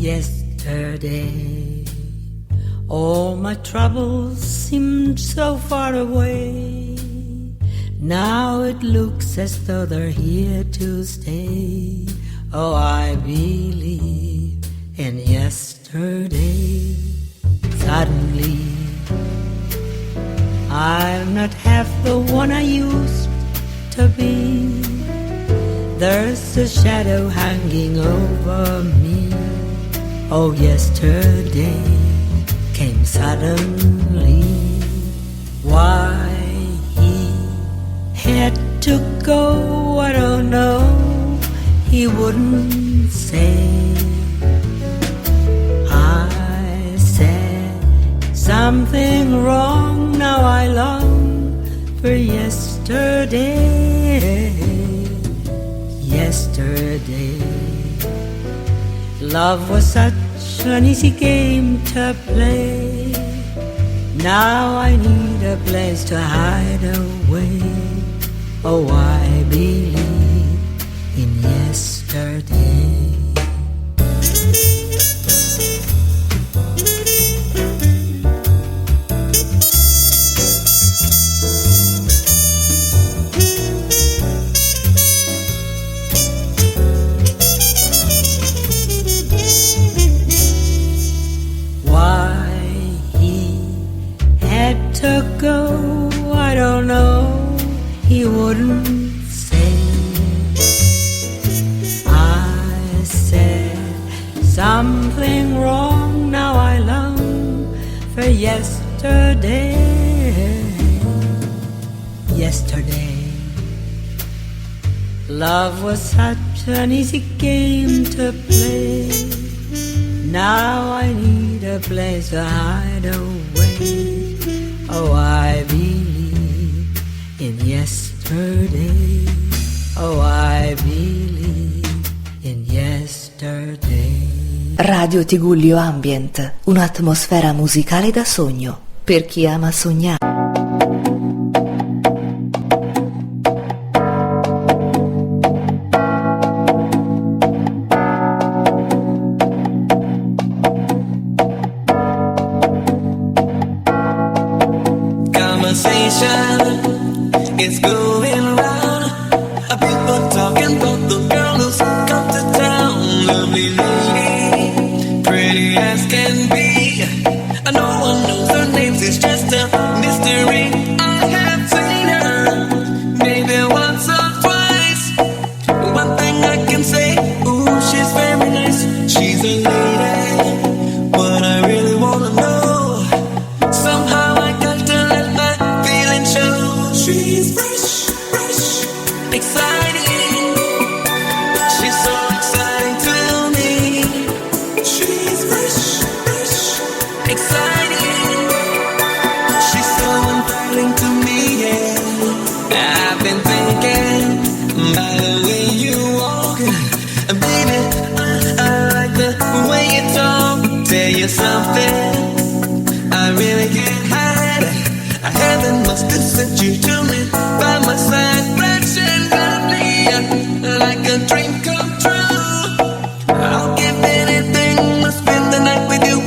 yesterday. All my troubles seemed so far away. Now it looks as though they're here to stay. Oh, I believe in yesterday. Suddenly, I'm not half the one I used to be. There's a shadow hanging over me. Oh, yesterday came suddenly. Why he had to go, I don't know. He wouldn't say. I said something wrong. Now I long for yesterday. Yesterday, love was such an easy game to play. Now I need a place to hide away. Oh, I believe in yesterday. To go, I don't know, he wouldn't say. I said something wrong, now I long for yesterday. Yesterday, love was such an easy game to play. Now I need a place to hide away. Oh, I believe in yesterday. Oh, I believe in yesterday. Radio Tigullio Ambient, un'atmosfera musicale da sogno, per chi ama sognare. It's going round. People talking about the girl who's come to town. Lovely lady, pretty as can be. No one knows her name, it's just a mystery. I have seen her maybe once or twice. One thing I can say, ooh, she's very nice. She's a lady, but I really wanna know. Somehow I got to let my feelings show. She's fresh, fresh, exciting. She's so exciting to me. She's fresh, fresh, exciting. She's so inviting to me, yeah. I've been thinking by the way you walk, baby, I like the way you talk. Tell you something I really can't hide. Heaven must have sent you to me by my side, fresh and lovely, like a dream come true. I'll give anything to spend the night with you.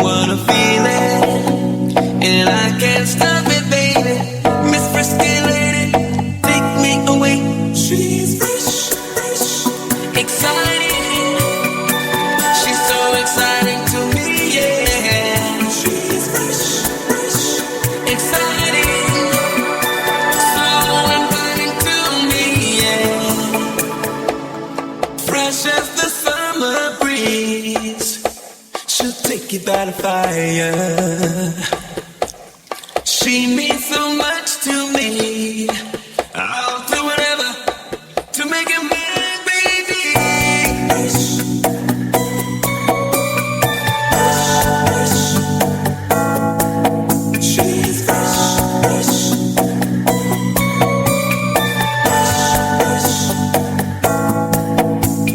What a feeling, and I can't stop it, baby. Miss Frisky Lady, take me away. She's fresh, fresh, exciting. She's so exciting to me, yeah. She's fresh, fresh, exciting, so inviting to me, yeah. Fresh as the summer breeze, she'll take you by the fire. She means so much to me. I'll do whatever to make it mine, baby. Fresh, fresh, fresh. She's fresh, fresh, fresh, fresh.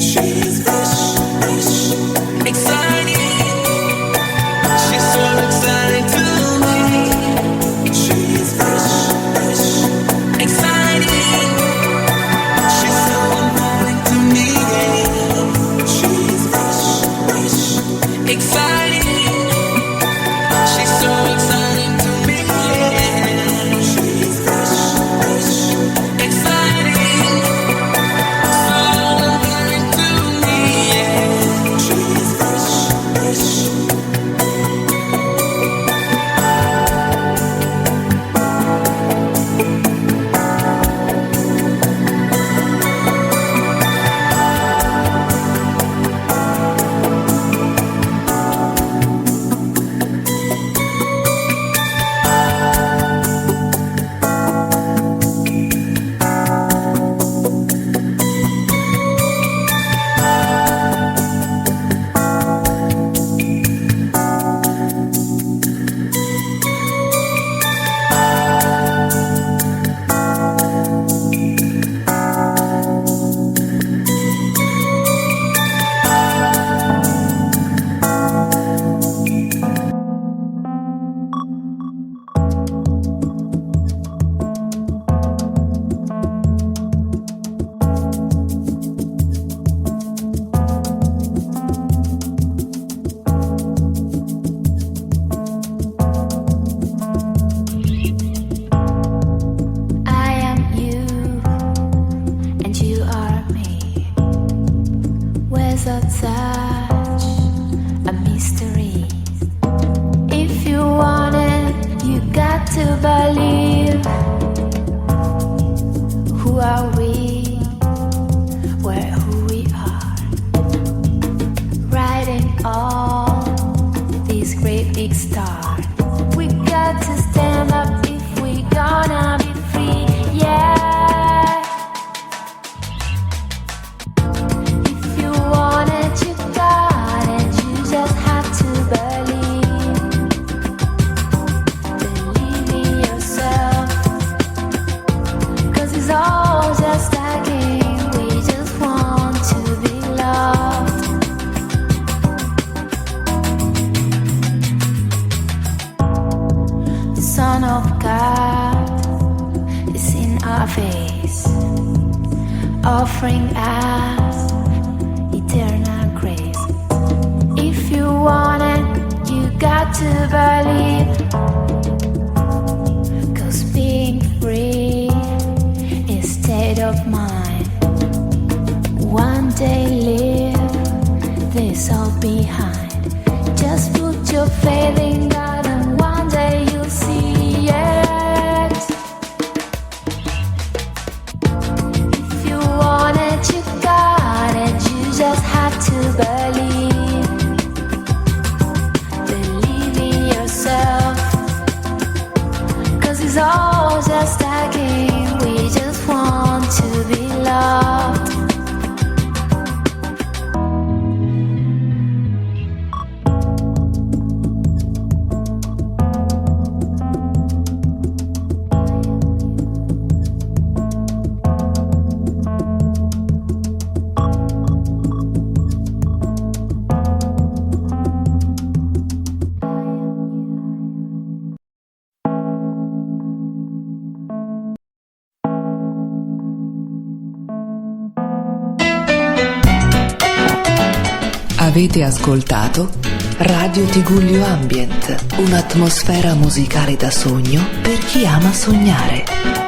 She's fresh, fresh, exciting. She's so exciting to me. She's fresh, exciting. She's so exciting to me. She's fresh, exciting, so inviting to me. She's fresh. Offering us eternal grace. If you want it, you got to believe. 'Cause being free is state of mind. One day leave this all behind. Just put your faith in God and one day you'll see it. It's all just a game, we just want to be loved. Avete ascoltato Radio Tigullio Ambient, un'atmosfera musicale da sogno per chi ama sognare.